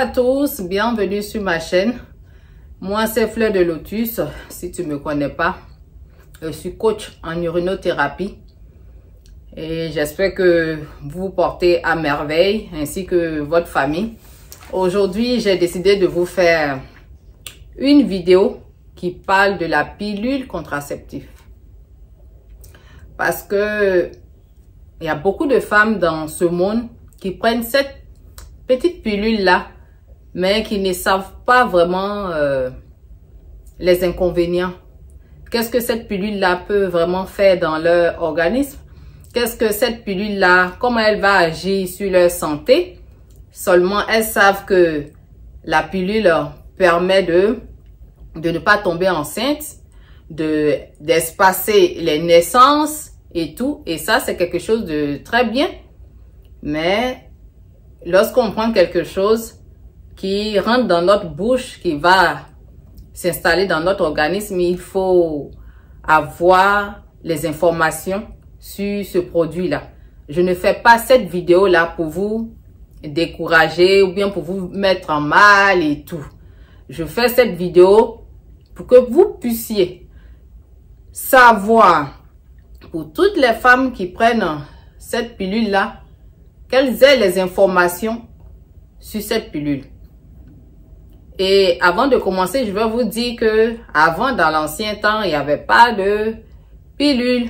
à tous, bienvenue sur ma chaîne. Moi c'est Fleur de Lotus, si tu me connais pas. Je suis coach en urinothérapie et j'espère que vous vous portez à merveille ainsi que votre famille. Aujourd'hui, j'ai décidé de vous faire une vidéo qui parle de la pilule contraceptive. Parce que il y a beaucoup de femmes dans ce monde qui prennent cette petite pilule là, mais qui ne savent pas vraiment les inconvénients. Qu'est-ce que cette pilule là peut vraiment faire dans leur organisme? Qu'est-ce que cette pilule là, comment elle va agir sur leur santé? Seulement elles savent que la pilule permet de ne pas tomber enceinte, d'espacer les naissances et tout. Et ça, c'est quelque chose de très bien. Mais lorsqu'on prend quelque chose qui rentre dans notre bouche, qui va s'installer dans notre organisme, il faut avoir les informations sur ce produit-là. Je ne fais pas cette vidéo-là pour vous décourager ou bien pour vous mettre en mal et tout. Je fais cette vidéo pour que vous puissiez savoir, pour toutes les femmes qui prennent cette pilule-là, quelles aient les informations sur cette pilule. Et avant de commencer, je vais vous dire que avant, dans l'ancien temps, il n'y avait pas de pilule.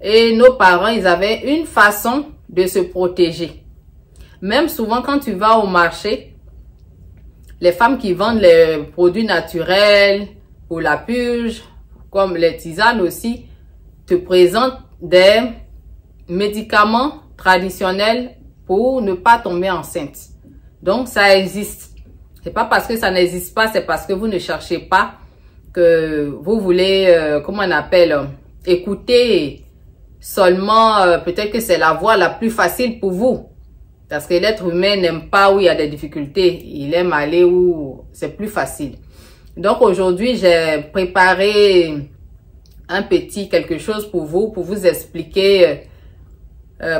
Et nos parents, ils avaient une façon de se protéger. Même souvent, quand tu vas au marché, les femmes qui vendent les produits naturels pour la purge, comme les tisanes aussi, te présentent des médicaments traditionnels pour ne pas tomber enceinte. Donc, ça existe. C'est pas parce que ça n'existe pas, c'est parce que vous ne cherchez pas, que vous voulez, comment on appelle, écouter seulement, peut-être que c'est la voie la plus facile pour vous. Parce que l'être humain n'aime pas où il y a des difficultés. Il aime aller où c'est plus facile. Donc aujourd'hui, j'ai préparé un petit quelque chose pour vous expliquer,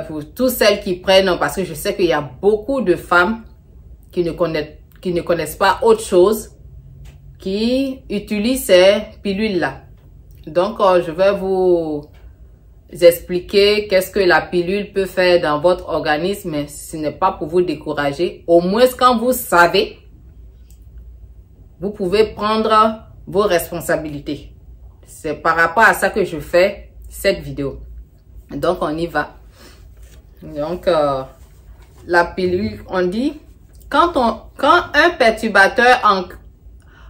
pour toutes celles qui prennent, parce que je sais qu'il y a beaucoup de femmes qui ne connaissent pas autre chose, qui utilisent ces pilules-là. Donc, je vais vous expliquer qu'est-ce que la pilule peut faire dans votre organisme, mais ce n'est pas pour vous décourager. Au moins, quand vous savez, vous pouvez prendre vos responsabilités. C'est par rapport à ça que je fais cette vidéo. Donc, on y va. Donc, la pilule, on dit, quand un perturbateur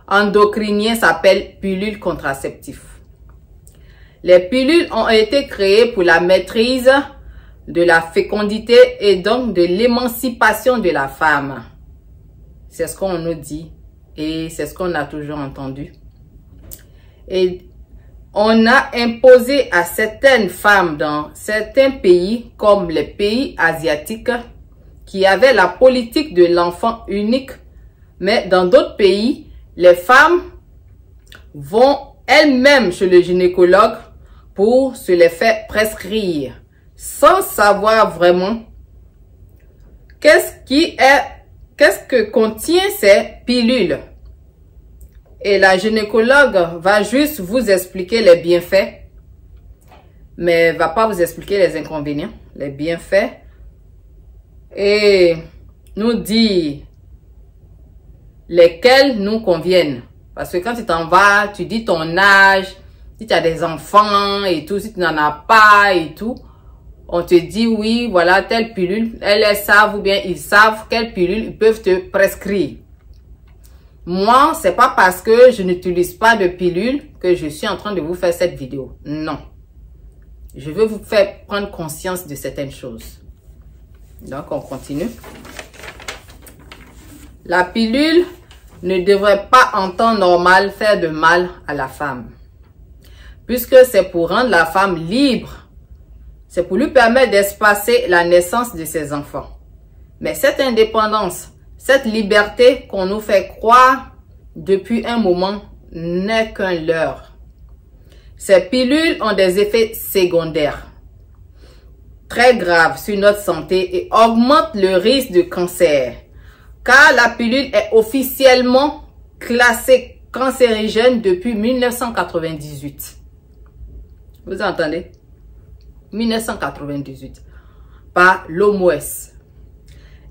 endocrinien s'appelle pilule contraceptive. Les pilules ont été créées pour la maîtrise de la fécondité et donc de l'émancipation de la femme. C'est ce qu'on nous dit et c'est ce qu'on a toujours entendu. Et on a imposé à certaines femmes dans certains pays, comme les pays asiatiques, qui avaient la politique de l'enfant unique, mais dans d'autres pays, les femmes vont elles-mêmes chez le gynécologue pour se les faire prescrire, sans savoir vraiment qu'est-ce que contient ces pilules. Et la gynécologue va juste vous expliquer les bienfaits, mais va pas vous expliquer les inconvénients, les bienfaits, et nous dit lesquels nous conviennent. Parce que quand tu t'en vas, tu dis ton âge, si tu as des enfants et tout, si tu n'en as pas et tout, on te dit oui, voilà, telle pilule, elles savent ou bien ils savent quelle pilule ils peuvent te prescrire. Moi, c'est pas parce que je n'utilise pas de pilule que je suis en train de vous faire cette vidéo. Non. Je veux vous faire prendre conscience de certaines choses. Donc, on continue. La pilule ne devrait pas en temps normal faire de mal à la femme. Puisque c'est pour rendre la femme libre. C'est pour lui permettre d'espacer la naissance de ses enfants. Mais cette indépendance, cette liberté qu'on nous fait croire depuis un moment n'est qu'un leurre. Ces pilules ont des effets secondaires très graves sur notre santé et augmentent le risque de cancer, car la pilule est officiellement classée cancérigène depuis 1998. Vous entendez? 1998 par l'OMS.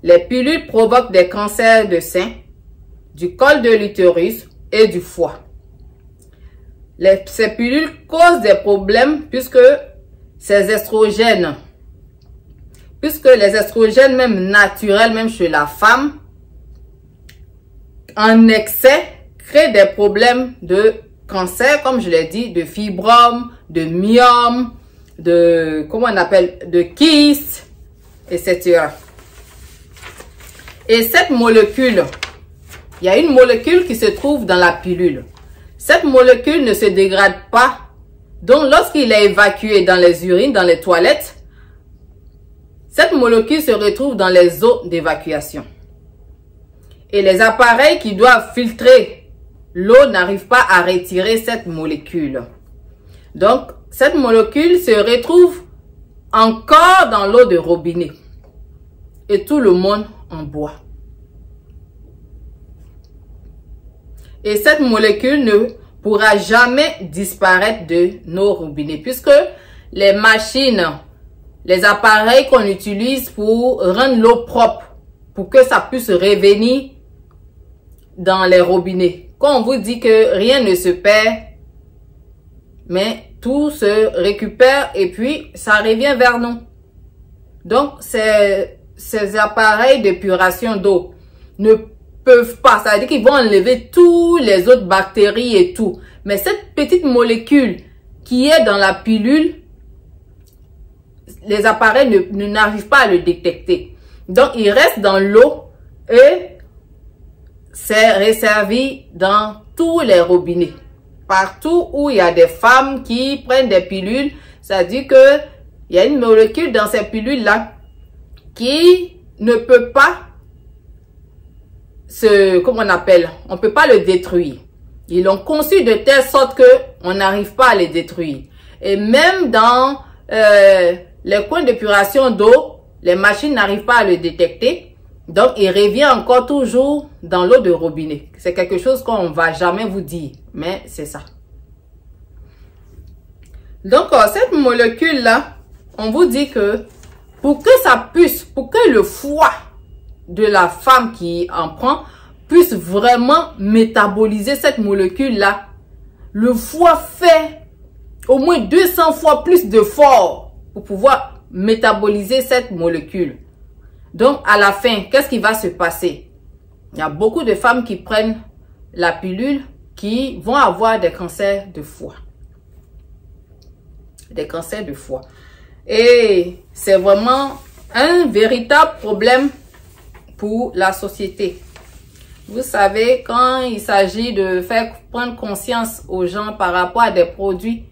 Les pilules provoquent des cancers de sein, du col de l'utérus et du foie. Ces pilules causent des problèmes puisque les estrogènes même naturels, même chez la femme, en excès, créent des problèmes de cancer, comme je l'ai dit, de fibromes, de myome, de kyste, etc. Et cette molécule, il y a une molécule qui se trouve dans la pilule. Cette molécule ne se dégrade pas. Donc, lorsqu'il est évacué dans les urines, dans les toilettes, cette molécule se retrouve dans les eaux d'évacuation. Et les appareils qui doivent filtrer l'eau n'arrivent pas à retirer cette molécule. Donc, cette molécule se retrouve encore dans l'eau de robinet. Et tout le monde en boit. Et cette molécule ne pourra jamais disparaître de nos robinets, puisque les machines, les appareils qu'on utilise pour rendre l'eau propre, pour que ça puisse revenir dans les robinets. Quand on vous dit que rien ne se perd, mais tout se récupère et puis ça revient vers nous. Donc, ces appareils d'épuration d'eau ne peuvent pas, ça veut dire qu'ils vont enlever tous les autres bactéries et tout. Mais cette petite molécule qui est dans la pilule, les appareils n'arrivent pas à le détecter. Donc, il reste dans l'eau et c'est resservi dans tous les robinets. Partout où il y a des femmes qui prennent des pilules, ça veut dire que il y a une molécule dans ces pilules-là qui ne peut pas on peut pas le détruire. Ils l'ont conçu de telle sorte que on n'arrive pas à les détruire. Et même dans les coins d'épuration d'eau, les machines n'arrivent pas à le détecter. Donc, il revient encore toujours dans l'eau de robinet. C'est quelque chose qu'on ne va jamais vous dire, mais c'est ça. Donc, cette molécule-là, on vous dit que pour que le foie de la femme qui en prend puisse vraiment métaboliser cette molécule-là, le foie fait au moins 200 fois plus d'efforts pour pouvoir métaboliser cette molécule. Donc, à la fin, qu'est-ce qui va se passer? Il y a beaucoup de femmes qui prennent la pilule qui vont avoir des cancers de foie. Des cancers de foie. Et c'est vraiment un véritable problème pour la société. Vous savez, quand il s'agit de faire prendre conscience aux gens par rapport à des produits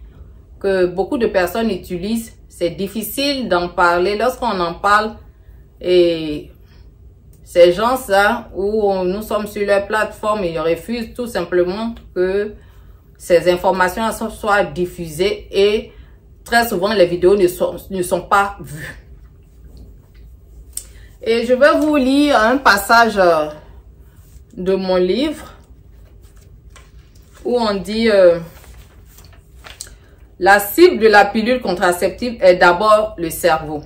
que beaucoup de personnes utilisent, c'est difficile d'en parler. Lorsqu'on en parle, et ces gens-là, où nous sommes sur leur plateforme, ils refusent tout simplement que ces informations soient diffusées et très souvent les vidéos ne sont pas vues. Et je vais vous lire un passage de mon livre où on dit la cible de la pilule contraceptive est d'abord le cerveau.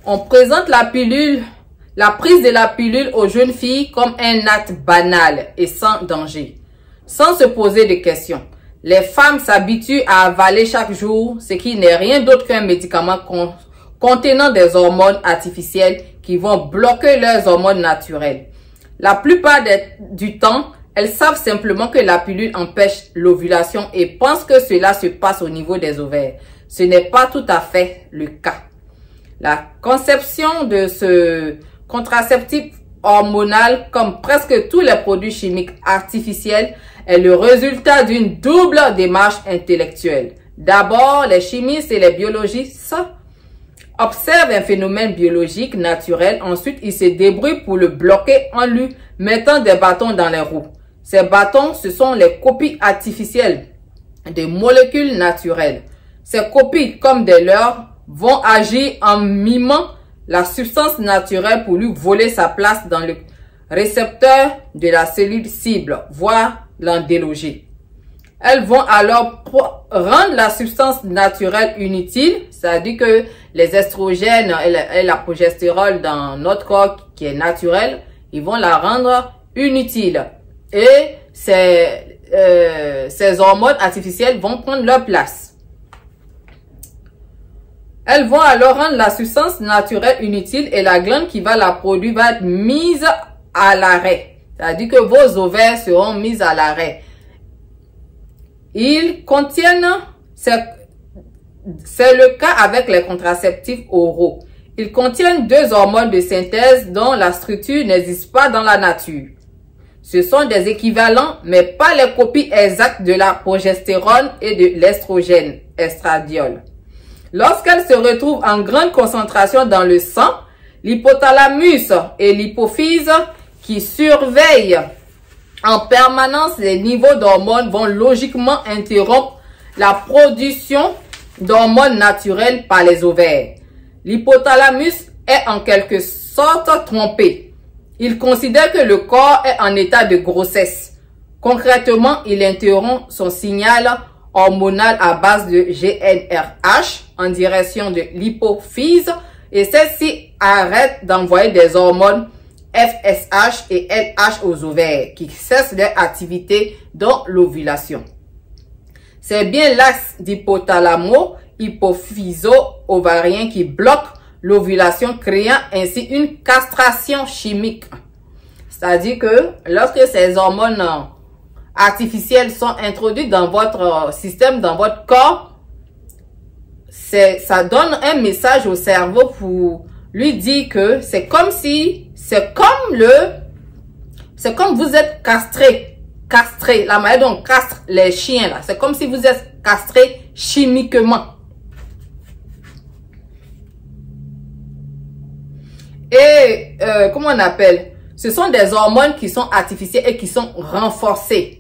On présente la prise de la pilule aux jeunes filles comme un acte banal et sans danger, sans se poser de questions. Les femmes s'habituent à avaler chaque jour ce qui n'est rien d'autre qu'un médicament contenant des hormones artificielles qui vont bloquer leurs hormones naturelles. La plupart du temps, elles savent simplement que la pilule empêche l'ovulation et pensent que cela se passe au niveau des ovaires. Ce n'est pas tout à fait le cas. La conception de ce contraceptif hormonal, comme presque tous les produits chimiques artificiels, est le résultat d'une double démarche intellectuelle. D'abord, les chimistes et les biologistes observent un phénomène biologique naturel. Ensuite, ils se débrouillent pour le bloquer en lui mettant des bâtons dans les roues. Ces bâtons, ce sont les copies artificielles des molécules naturelles. Ces copies, comme des leurres, vont agir en mimant la substance naturelle pour lui voler sa place récepteurs de la cellule cible, voire l'en déloger. Elles vont alors rendre la substance naturelle inutile, c'est-à-dire que les estrogènes et la progestérone dans notre corps qui est naturel, ils vont la rendre inutile. Et ces hormones artificielles vont prendre leur place. Elles vont alors rendre la substance naturelle inutile et la glande qui va la produire va être mise à l'arrêt. C'est-à-dire que vos ovaires seront mis à l'arrêt. Ils contiennent, c'est le cas avec les contraceptifs oraux. Ils contiennent deux hormones de synthèse dont la structure n'existe pas dans la nature. Ce sont des équivalents, mais pas les copies exactes de la progestérone et de l'estrogène, estradiol. Lorsqu'elles se retrouvent en grande concentration dans le sang, l'hypothalamus et l'hypophyse qui surveillent en permanence les niveaux d'hormones vont logiquement interrompre la production d'hormones naturelles par les ovaires. L'hypothalamus est en quelque sorte trompé. Il considère que le corps est en état de grossesse. Concrètement, il interrompt son signal hormonal à base de GnRH en direction de l'hypophyse et celle-ci arrête d'envoyer des hormones FSH et LH aux ovaires qui cessent leur activité dans l'ovulation. C'est bien l'axe d'hypothalamo-hypophyso-ovarien qui bloque l'ovulation, créant ainsi une castration chimique. C'est-à-dire que lorsque ces hormones artificielles sont introduites dans votre système, dans votre corps, ça donne un message au cerveau pour lui dire que c'est comme vous êtes castré, la manière dont on castre les chiens là, c'est comme si vous êtes castré chimiquement. Et comment on appelle? Ce sont des hormones qui sont artificielles et qui sont renforcées.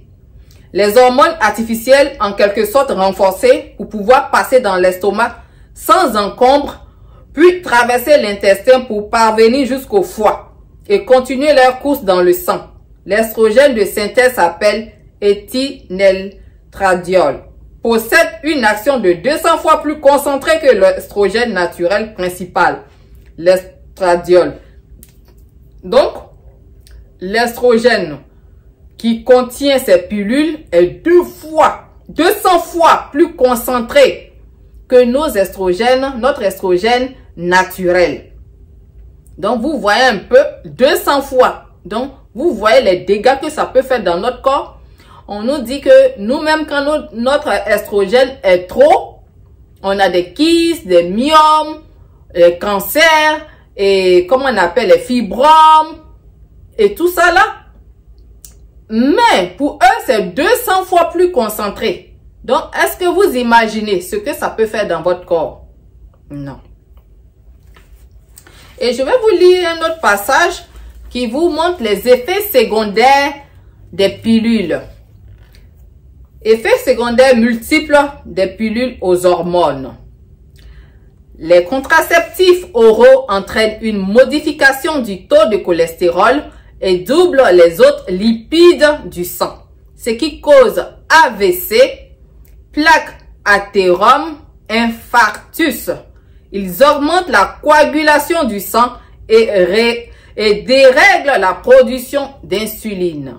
Les hormones artificielles, en quelque sorte renforcées, pour pouvoir passer dans l'estomac sans encombre, puis traverser l'intestin pour parvenir jusqu'au foie et continuer leur course dans le sang. L'estrogène de synthèse s'appelle éthyneltradiol. Possède une action de 200 fois plus concentrée que l'estrogène naturel principal, l'estradiol. Donc, l'estrogène qui contient ces pilules est 200 fois plus concentré que notre estrogène naturel. Donc, vous voyez un peu 200 fois. Donc, vous voyez les dégâts que ça peut faire dans notre corps. On nous dit que nous-mêmes, quand notre estrogène est trop, on a des kystes, des myomes, des cancers, et comment on appelle les fibromes, et tout ça là. Mais pour eux, c'est 200 fois plus concentré. Donc, est-ce que vous imaginez ce que ça peut faire dans votre corps? Non. Et je vais vous lire un autre passage qui vous montre les effets secondaires des pilules. Effets secondaires multiples des pilules aux hormones. Les contraceptifs oraux entraînent une modification du taux de cholestérol et doublent les autres lipides du sang, ce qui cause AVC, plaque athérome, infarctus. Ils augmentent la coagulation du sang et dérèglent la production d'insuline.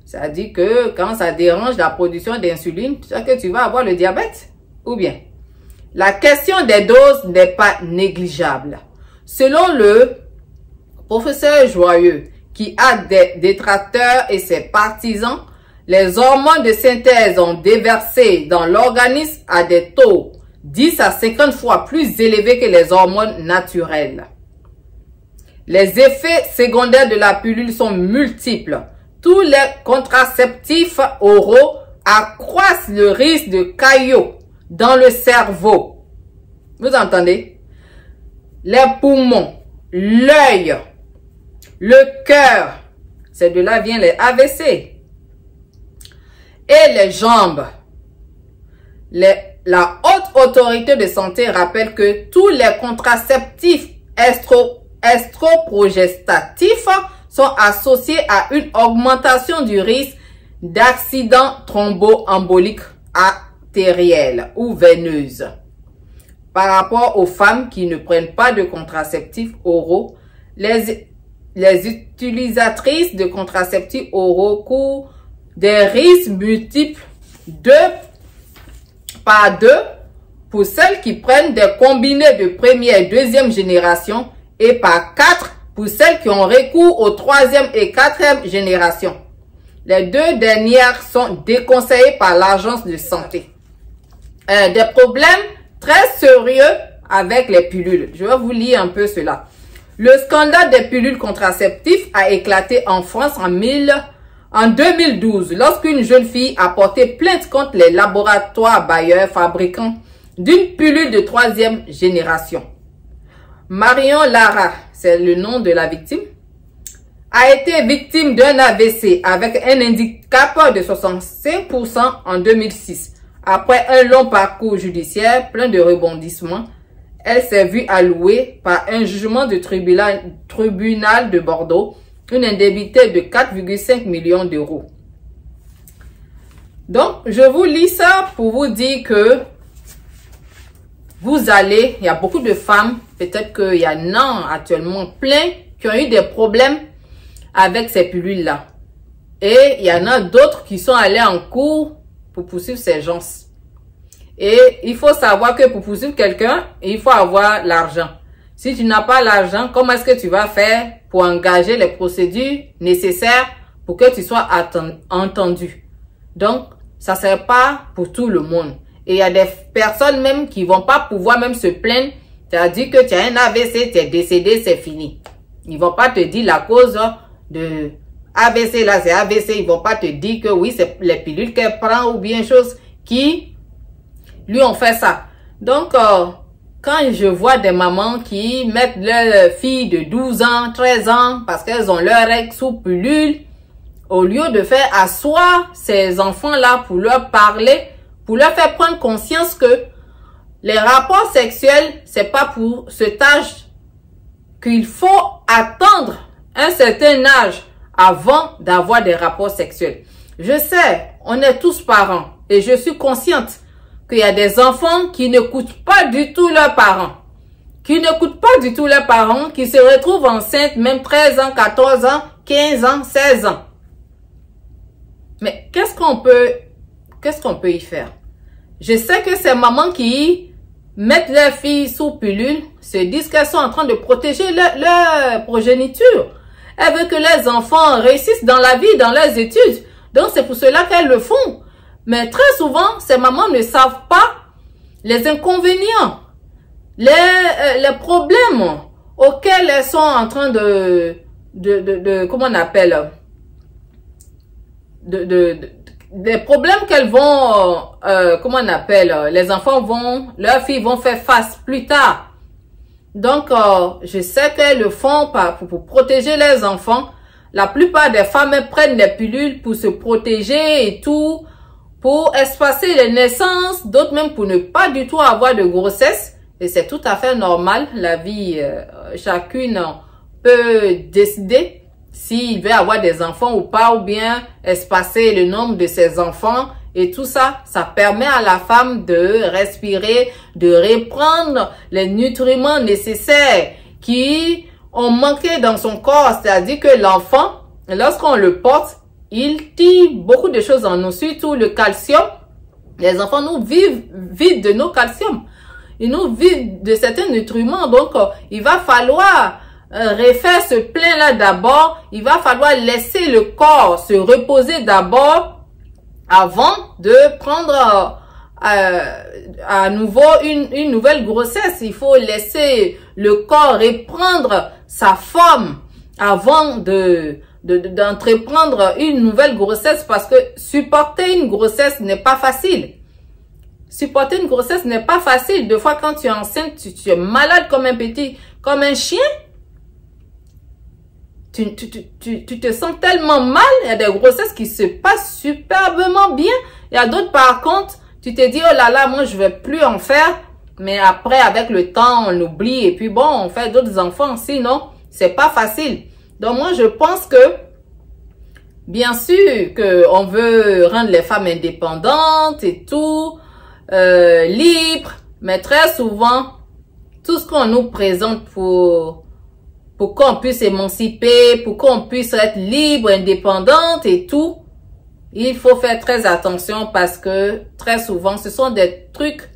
Ça dit que quand ça dérange la production d'insuline, tu sais que tu vas avoir le diabète ou bien. La question des doses n'est pas négligeable. Selon le professeur Joyeux, qui a des détracteurs et ses partisans, les hormones de synthèse ont déversé dans l'organisme à des taux 10 à 50 fois plus élevés que les hormones naturelles. Les effets secondaires de la pilule sont multiples. Tous les contraceptifs oraux accroissent le risque de caillots dans le cerveau. Vous entendez? Les poumons, l'œil, le cœur, c'est de là vient les AVC. Et les jambes. La haute autorité de santé rappelle que tous les contraceptifs estroprogestatifs sont associées à une augmentation du risque d'accident thromboembolique artériel ou veineuse. Par rapport aux femmes qui ne prennent pas de contraceptifs oraux, les utilisatrices de contraceptifs oraux courent des risques multiples 2 par 2 pour celles qui prennent des combinés de première et deuxième génération et par 4 pour celles qui ont recours aux troisième et quatrième génération. Les deux dernières sont déconseillées par l'Agence de santé. Des problèmes très sérieux avec les pilules. Je vais vous lire un peu cela. Le scandale des pilules contraceptives a éclaté en France en 2012 lorsqu'une jeune fille a porté plainte contre les laboratoires Bayer fabricants d'une pilule de troisième génération. Marion Lara, c'est le nom de la victime, a été victime d'un AVC avec un handicap de 65% en 2006. Après un long parcours judiciaire plein de rebondissements, elle s'est vue allouer par un jugement du tribunal de Bordeaux une indemnité de 4,5 millions d'euros. Donc, je vous lis ça pour vous dire que il y a beaucoup de femmes, peut-être qu'il y en a actuellement plein qui ont eu des problèmes avec ces pilules-là. Et il y en a d'autres qui sont allés en cours pour poursuivre ces gens. Et il faut savoir que pour poursuivre quelqu'un, il faut avoir l'argent. Si tu n'as pas l'argent, comment est-ce que tu vas faire pour engager les procédures nécessaires pour que tu sois entendu? Donc, ça ne sert pas pour tout le monde. Et il y a des personnes même qui vont pas pouvoir même se plaindre. C'est-à-dire que tu as un AVC, tu es décédé, c'est fini. Ils vont pas te dire la cause de AVC, là c'est AVC. Ils vont pas te dire que oui, c'est les pilules qu'elle prend ou bien choses qui lui ont fait ça. Donc, quand je vois des mamans qui mettent leurs filles de 12 ans, 13 ans, parce qu'elles ont leurs règles sous pilule, au lieu de faire asseoir ces enfants-là pour leur parler, pour leur faire prendre conscience que les rapports sexuels, c'est pas pour cet âge, qu'il faut attendre un certain âge avant d'avoir des rapports sexuels. Je sais, on est tous parents et je suis consciente qu'il y a des enfants qui n'écoutent pas du tout leurs parents. Qui n'écoutent pas du tout leurs parents, qui se retrouvent enceintes même 13 ans, 14 ans, 15 ans, 16 ans. Mais qu'est-ce qu'on peut y faire? Je sais que ces mamans qui mettent leurs filles sous pilule se disent qu'elles sont en train de protéger leur progéniture. Elles veulent que les enfants réussissent dans la vie, dans leurs études. Donc c'est pour cela qu'elles le font. Mais très souvent, ces mamans ne savent pas les inconvénients, les problèmes auxquels elles sont en train comment on appelle, des problèmes qu'elles vont, comment on appelle, les enfants leurs filles vont faire face plus tard. Donc, je sais qu'elles le font pour protéger les enfants. La plupart des femmes prennent des pilules pour se protéger et tout, pour espacer les naissances, d'autres même pour ne pas du tout avoir de grossesse. Et c'est tout à fait normal. La vie, chacune peut décider s'il veut avoir des enfants ou pas, ou bien espacer le nombre de ses enfants. Et tout ça, ça permet à la femme de respirer, de reprendre les nutriments nécessaires qui ont manqué dans son corps. C'est-à-dire que l'enfant, lorsqu'on le porte, il tire beaucoup de choses en nous, surtout le calcium. Les enfants nous vivent de nos calciums. Ils nous vivent de certains nutriments. Donc, il va falloir refaire ce plein-là d'abord. Il va falloir laisser le corps se reposer d'abord avant de prendre à nouveau une nouvelle grossesse. Il faut laisser le corps reprendre sa forme avant d'entreprendre une nouvelle grossesse, parce que supporter une grossesse n'est pas facile. Supporter une grossesse n'est pas facile. Des fois, quand tu es enceinte, tu es malade comme comme un chien. Tu te sens tellement mal. Il y a des grossesses qui se passent superbement bien. Il y a d'autres, par contre, tu te dis, oh là là, moi, je vais plus en faire. Mais après, avec le temps, on oublie. Et puis bon, on fait d'autres enfants. Sinon, c'est pas facile. Donc moi, je pense que, bien sûr, qu'on veut rendre les femmes indépendantes et tout, libres, mais très souvent, tout ce qu'on nous présente pour qu'on puisse émanciper, pour qu'on puisse être libre, indépendante et tout, il faut faire très attention parce que très souvent, ce sont des trucs,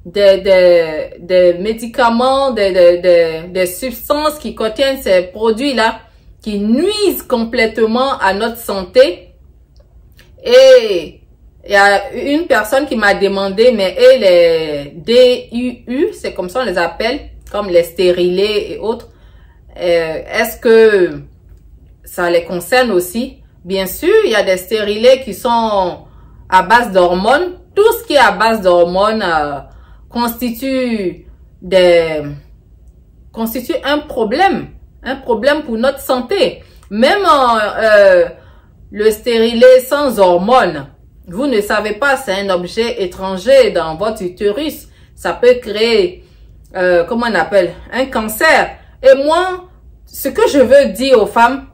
des médicaments, des substances qui contiennent ces produits-là qui nuisent complètement à notre santé. Et il y a une personne qui m'a demandé, mais les DUU, c'est comme ça on les appelle, comme les stérilés et autres, est-ce que ça les concerne aussi? Bien sûr, il y a des stérilés qui sont à base d'hormones. Tout ce qui est à base d'hormones constitue un problème pour notre santé. Même le stérilet sans hormones, vous ne savez pas, c'est un objet étranger dans votre utérus. Ça peut créer, comment on appelle, un cancer. Et moi, ce que je veux dire aux femmes,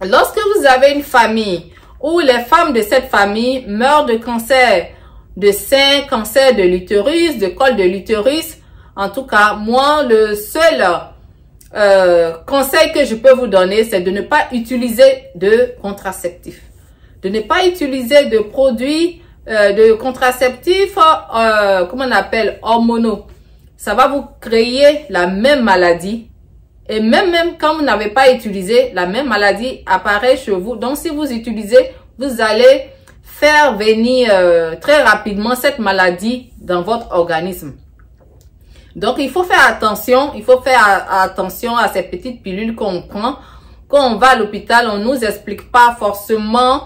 lorsque vous avez une famille où les femmes de cette famille meurent de cancer de sein, cancer de l'utérus, de col de l'utérus, en tout cas, moi, le seul conseil que je peux vous donner, c'est de ne pas utiliser de contraceptifs. De ne pas utiliser de produits de contraceptifs, comment on appelle, hormonaux. Ça va vous créer la même maladie. Et même quand vous n'avez pas utilisé, la même maladie apparaît chez vous. Donc, si vous utilisez, vous allez faire venir très rapidement cette maladie dans votre organisme. Donc, il faut faire attention. Il faut faire attention à ces petites pilules qu'on prend. Quand on va à l'hôpital, on nous explique pas forcément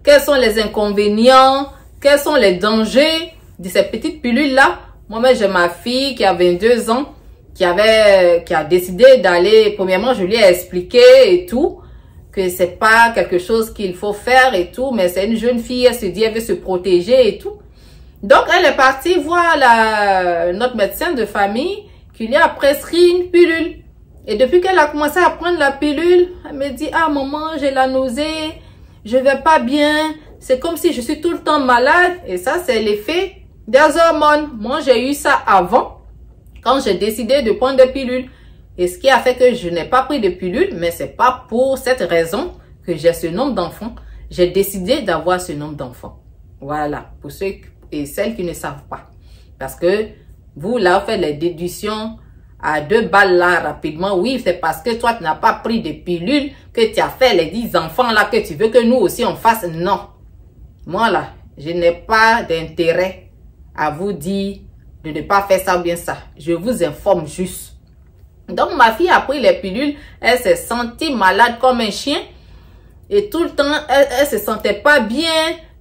quels sont les inconvénients, quels sont les dangers de ces petites pilules-là. Moi-même, j'ai ma fille qui a 22 ans. Qui a décidé d'aller, premièrement, je lui ai expliqué et tout, que c'est pas quelque chose qu'il faut faire et tout, mais c'est une jeune fille, elle se dit, elle veut se protéger et tout. Donc, elle est partie voir notre médecin de famille qui lui a prescrit une pilule. Et depuis qu'elle a commencé à prendre la pilule, elle me dit, ah, maman, j'ai la nausée, je vais pas bien, c'est comme si je suis tout le temps malade. Et ça, c'est l'effet des hormones. Moi, j'ai eu ça avant. Quand j'ai décidé de prendre des pilules. Et ce qui a fait que je n'ai pas pris de pilules, mais c'est pas pour cette raison que j'ai ce nombre d'enfants. J'ai décidé d'avoir ce nombre d'enfants. Voilà, pour ceux et celles qui ne savent pas. Parce que vous, là, vous faites les déductions à 2 balles là, rapidement. Oui, c'est parce que toi, tu n'as pas pris de pilules que tu as fait les 10 enfants là, que tu veux que nous aussi on fasse. Non. Moi, là, je n'ai pas d'intérêt à vous dire de ne pas faire ça ou bien ça. Je vous informe juste. Donc, ma fille a pris les pilules. Elle s'est sentie malade comme un chien. Et tout le temps, elle se sentait pas bien.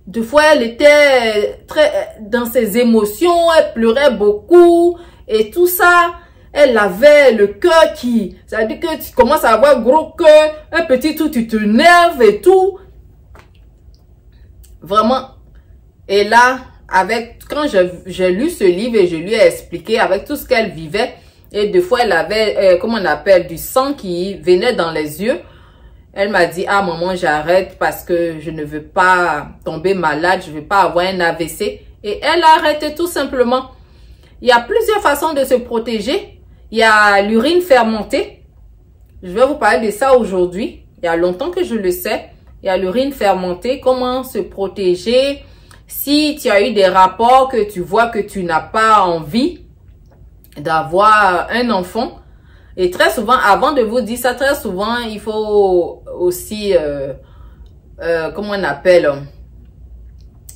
Des fois, elle était très dans ses émotions. Elle pleurait beaucoup. Et tout ça, elle avait le cœur qui... Ça veut dire que tu commences à avoir gros cœur. Un petit tout, tu te nerves et tout. Vraiment. Et là... quand j'ai lu ce livre et je lui ai expliqué avec tout ce qu'elle vivait, et des fois elle avait, comment on appelle, du sang qui venait dans les yeux, elle m'a dit, ah maman, j'arrête parce que je ne veux pas tomber malade, je ne veux pas avoir un AVC. Et elle a arrêté tout simplement. Il y a plusieurs façons de se protéger. Il y a l'urine fermentée. Je vais vous parler de ça aujourd'hui. Il y a longtemps que je le sais. Il y a l'urine fermentée, comment se protéger. Si tu as eu des rapports que tu vois que tu n'as pas envie d'avoir un enfant, et très souvent, avant de vous dire ça, très souvent, il faut aussi, comment on appelle,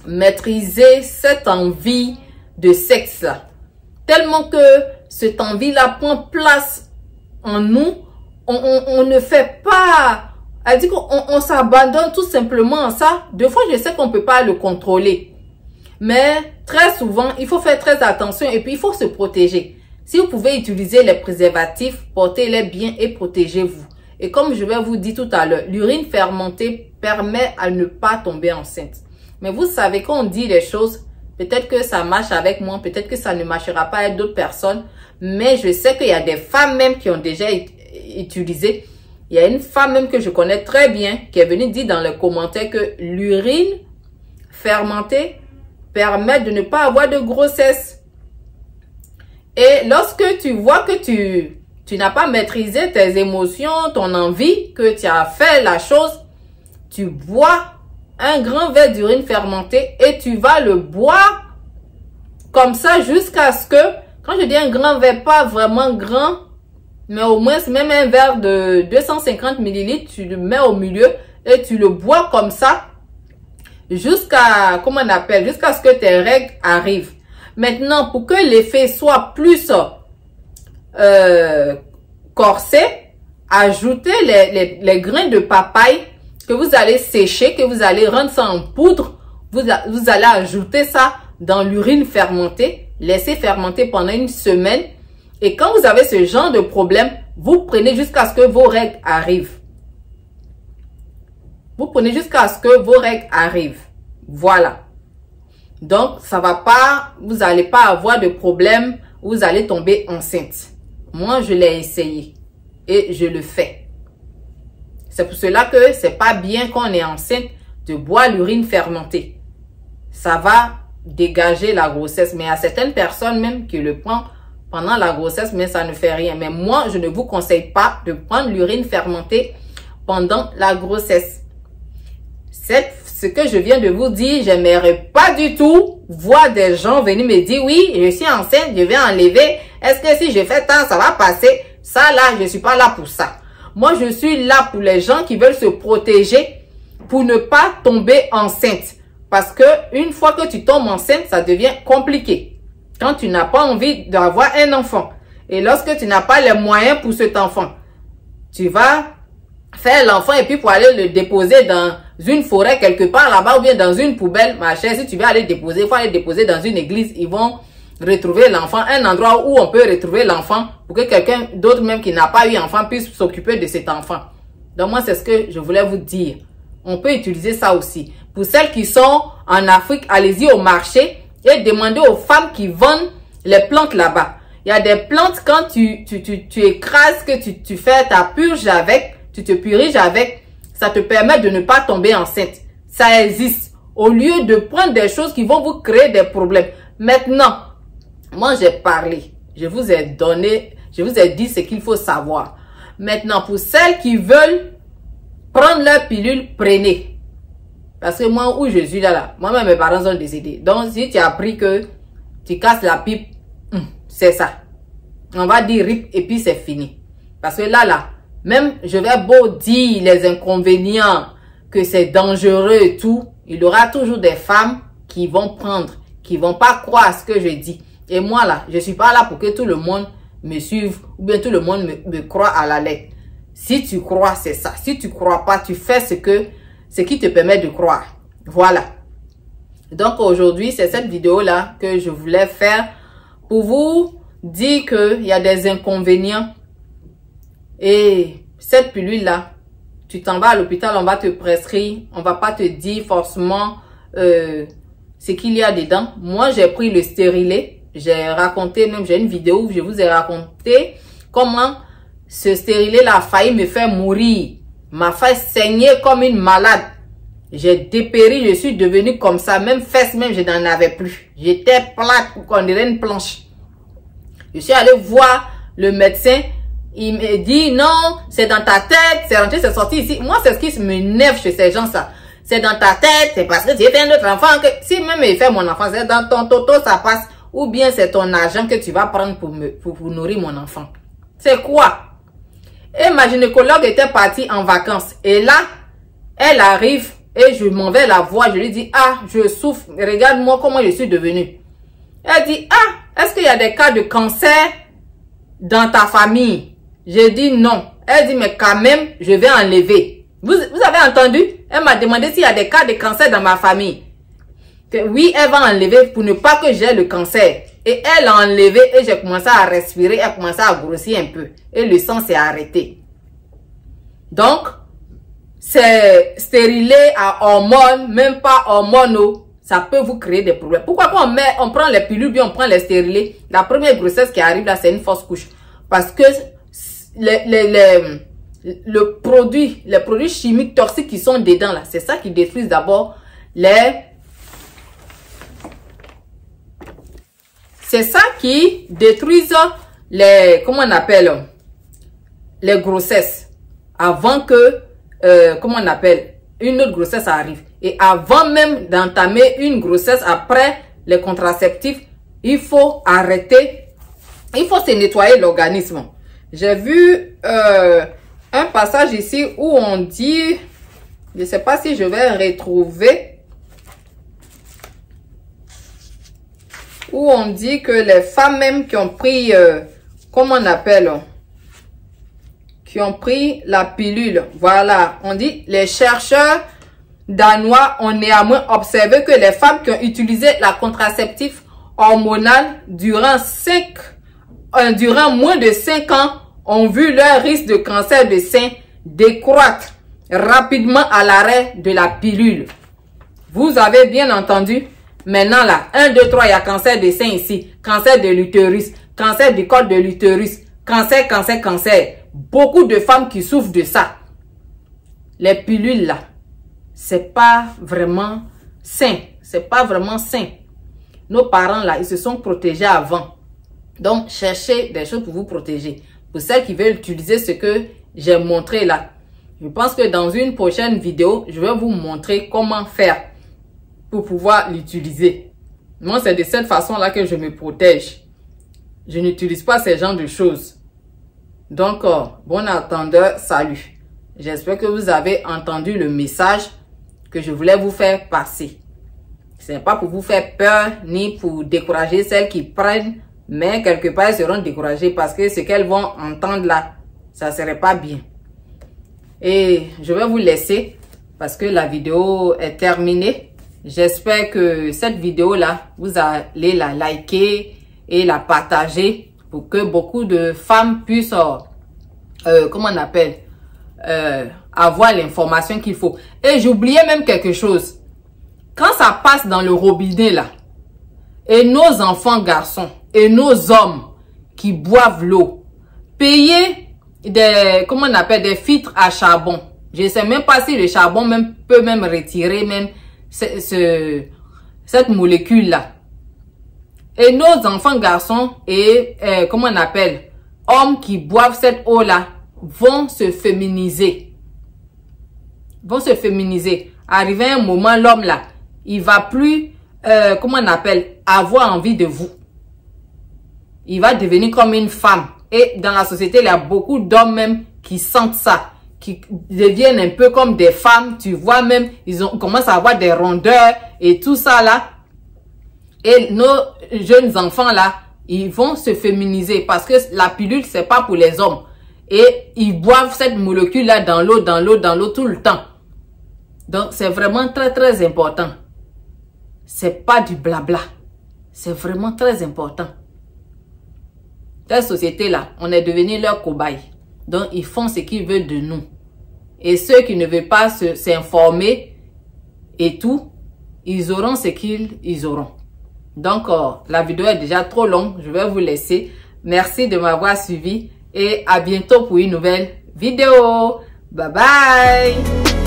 maîtriser cette envie de sexe là. Tellement que cette envie-là prend place en nous, on ne fait pas... Elle dit qu'on s'abandonne tout simplement à ça. Des fois, je sais qu'on ne peut pas le contrôler. Mais très souvent, il faut faire très attention et puis il faut se protéger. Si vous pouvez utiliser les préservatifs, portez-les bien et protégez-vous. Et comme je vais vous dire tout à l'heure, l'urine fermentée permet à ne pas tomber enceinte. Mais vous savez, quand on dit les choses, peut-être que ça marche avec moi, peut-être que ça ne marchera pas avec d'autres personnes. Mais je sais qu'il y a des femmes même qui ont déjà utilisé. Il y a une femme même que je connais très bien qui est venue dire dans les commentaires que l'urine fermentée permet de ne pas avoir de grossesse. Et lorsque tu vois que tu n'as pas maîtrisé tes émotions, ton envie, que tu as fait la chose, tu bois un grand verre d'urine fermentée et tu vas le boire comme ça jusqu'à ce que, quand je dis un grand verre, pas vraiment grand, mais au moins même un verre de 250 ml, tu le mets au milieu et tu le bois comme ça jusqu'à, comment on appelle, jusqu'à ce que tes règles arrivent. Maintenant, pour que l'effet soit plus corsé, ajoutez les grains de papaye que vous allez sécher, que vous allez rendre ça en poudre. Vous allez ajouter ça dans l'urine fermentée, laisser fermenter pendant une semaine. Et quand vous avez ce genre de problème, vous prenez jusqu'à ce que vos règles arrivent. Vous prenez jusqu'à ce que vos règles arrivent. Voilà. Donc, ça va pas, vous n'allez pas avoir de problème, vous allez tomber enceinte. Moi, je l'ai essayé et je le fais. C'est pour cela que c'est pas bien quand on est enceinte de boire l'urine fermentée. Ça va dégager la grossesse. Mais il y a certaines personnes même qui le prennent pendant la grossesse, mais ça ne fait rien. Mais moi, je ne vous conseille pas de prendre l'urine fermentée pendant la grossesse. Ce que je viens de vous dire, j'aimerais pas du tout voir des gens venir me dire, oui, je suis enceinte, je vais enlever. Est-ce que si je fais tant, ça va passer? Ça là, je suis pas là pour ça. Moi, je suis là pour les gens qui veulent se protéger pour ne pas tomber enceinte. Parce que une fois que tu tombes enceinte, ça devient compliqué. Quand tu n'as pas envie d'avoir un enfant. Et lorsque tu n'as pas les moyens pour cet enfant, tu vas faire l'enfant et puis pour aller le déposer dans une forêt quelque part là-bas ou bien dans une poubelle, ma chère, si tu veux aller déposer, il faut aller déposer dans une église. Ils vont retrouver l'enfant, un endroit où on peut retrouver l'enfant pour que quelqu'un d'autre même qui n'a pas eu enfant puisse s'occuper de cet enfant. Donc moi, c'est ce que je voulais vous dire. On peut utiliser ça aussi. Pour celles qui sont en Afrique, allez-y au marché et demandez aux femmes qui vendent les plantes là-bas. Il y a des plantes, quand tu écrases, que tu fais ta purge avec, tu te purges avec, ça te permet de ne pas tomber enceinte. Ça existe. Au lieu de prendre des choses qui vont vous créer des problèmes. Maintenant, moi j'ai parlé. Je vous ai donné, je vous ai dit ce qu'il faut savoir. Maintenant, pour celles qui veulent prendre leur pilule, prenez. Parce que moi, où je suis là, moi-même, mes parents sont décédés. Donc, si tu as appris que tu casses la pipe, c'est ça. On va dire rip et puis c'est fini. Parce que là, même je vais beau dire les inconvénients, que c'est dangereux et tout, il y aura toujours des femmes qui vont prendre, qui vont pas croire à ce que je dis. Et moi là, je suis pas là pour que tout le monde me suive ou bien tout le monde me croit à la lettre. Si tu crois, c'est ça. Si tu crois pas, tu fais ce qui te permet de croire. Voilà. Donc aujourd'hui, c'est cette vidéo là que je voulais faire pour vous dire qu'il y a des inconvénients. Et cette pilule là, tu t'en vas à l'hôpital, on va te prescrire, on va pas te dire forcément ce qu'il y a dedans. Moi, j'ai pris le stérilet. J'ai raconté, même j'ai une vidéo où je vous ai raconté comment ce stérilet là a failli me faire mourir. M'a fait saigner comme une malade. J'ai dépéri, je suis devenue comme ça. Même fesses, même je n'en avais plus. J'étais plate, on dirait une planche. Je suis allée voir le médecin. Il me dit non, c'est dans ta tête, c'est rentré, c'est sorti ici. Moi, c'est ce qui m'énerve chez ces gens ça. C'est dans ta tête, c'est parce que tu es un autre enfant. Que, si même il fait mon enfant, c'est dans ton toto, ça passe. Ou bien c'est ton argent que tu vas prendre pour nourrir mon enfant. C'est quoi? Et ma gynécologue était partie en vacances. Et là, elle arrive et je m'en vais la voir. Je lui dis, ah, je souffre. Regarde-moi comment je suis devenue. Elle dit, ah, est-ce qu'il y a des cas de cancer dans ta famille? J'ai dit non. Elle dit, mais quand même, je vais enlever. Vous avez entendu? Elle m'a demandé s'il y a des cas de cancer dans ma famille. Que oui, elle va enlever pour ne pas que j'ai le cancer. Et elle a enlevé et j'ai commencé à respirer, elle a commencé à grossir un peu. Et le sang s'est arrêté. Donc, c'est stérilé à hormones, même pas hormonaux. Ça peut vous créer des problèmes. Pourquoi quand on prend les pilules, bien on prend les stérilés, la première grossesse qui arrive là, c'est une fausse couche. Parce que les produits chimiques toxiques qui sont dedans là. C'est ça qui détruit d'abord c'est ça qui détruit comment on appelle, les grossesses. Avant que, comment on appelle, une autre grossesse arrive. Et avant même d'entamer une grossesse, après les contraceptifs, il faut arrêter, il faut se nettoyer l'organisme. J'ai vu un passage ici où on dit, je ne sais pas si je vais retrouver, où on dit que les femmes même qui ont pris, comment on appelle, qui ont pris la pilule, voilà, on dit, les chercheurs danois ont néanmoins observé que les femmes qui ont utilisé la contraceptif hormonal durant moins de 5 ans ont vu leur risque de cancer de sein décroître rapidement à l'arrêt de la pilule. Vous avez bien entendu. Maintenant là, 1, 2, 3, il y a cancer des seins ici, cancer de l'utérus, cancer du col de l'utérus, cancer. Beaucoup de femmes qui souffrent de ça. Les pilules là, c'est pas vraiment sain. C'est pas vraiment sain. Nos parents là, ils se sont protégés avant. Donc, cherchez des choses pour vous protéger. Pour celles qui veulent utiliser ce que j'ai montré là, je pense que dans une prochaine vidéo, je vais vous montrer comment faire pour pouvoir l'utiliser. Moi, c'est de cette façon-là que je me protège. Je n'utilise pas ce genre de choses. Donc, bon entendeur, salut. J'espère que vous avez entendu le message que je voulais vous faire passer. Ce n'est pas pour vous faire peur, ni pour décourager celles qui prennent, mais quelque part, elles seront découragées parce que ce qu'elles vont entendre là, ça ne serait pas bien. Et je vais vous laisser parce que la vidéo est terminée. J'espère que cette vidéo-là, vous allez la liker et la partager pour que beaucoup de femmes puissent, comment on appelle, avoir l'information qu'il faut. Et j'oubliais même quelque chose. Quand ça passe dans le robinet là, et nos enfants garçons et nos hommes qui boivent l'eau, payer des, comment on appelle, des filtres à charbon. Je ne sais même pas si le charbon même peut même retirer même cette molécule là. Et nos enfants garçons et comment on appelle, hommes qui boivent cette eau là vont se féminiser. Arrivé un moment, l'homme là, il va plus comment on appelle, avoir envie de vous. Il va devenir comme une femme. Et dans la société, il y a beaucoup d'hommes même qui sentent ça, qui deviennent un peu comme des femmes. Tu vois même, commencent à avoir des rondeurs et tout ça là. Et nos jeunes enfants là, ils vont se féminiser parce que la pilule, c'est pas pour les hommes. Et ils boivent cette molécule là dans l'eau tout le temps. Donc, c'est vraiment très, très important. C'est pas du blabla. C'est vraiment très important. Cette société-là, on est devenu leur cobaye. Donc, ils font ce qu'ils veulent de nous. Et ceux qui ne veulent pas s'informer et tout, ils auront ce qu'ils auront. Donc, la vidéo est déjà trop longue. Je vais vous laisser. Merci de m'avoir suivi et à bientôt pour une nouvelle vidéo. Bye bye!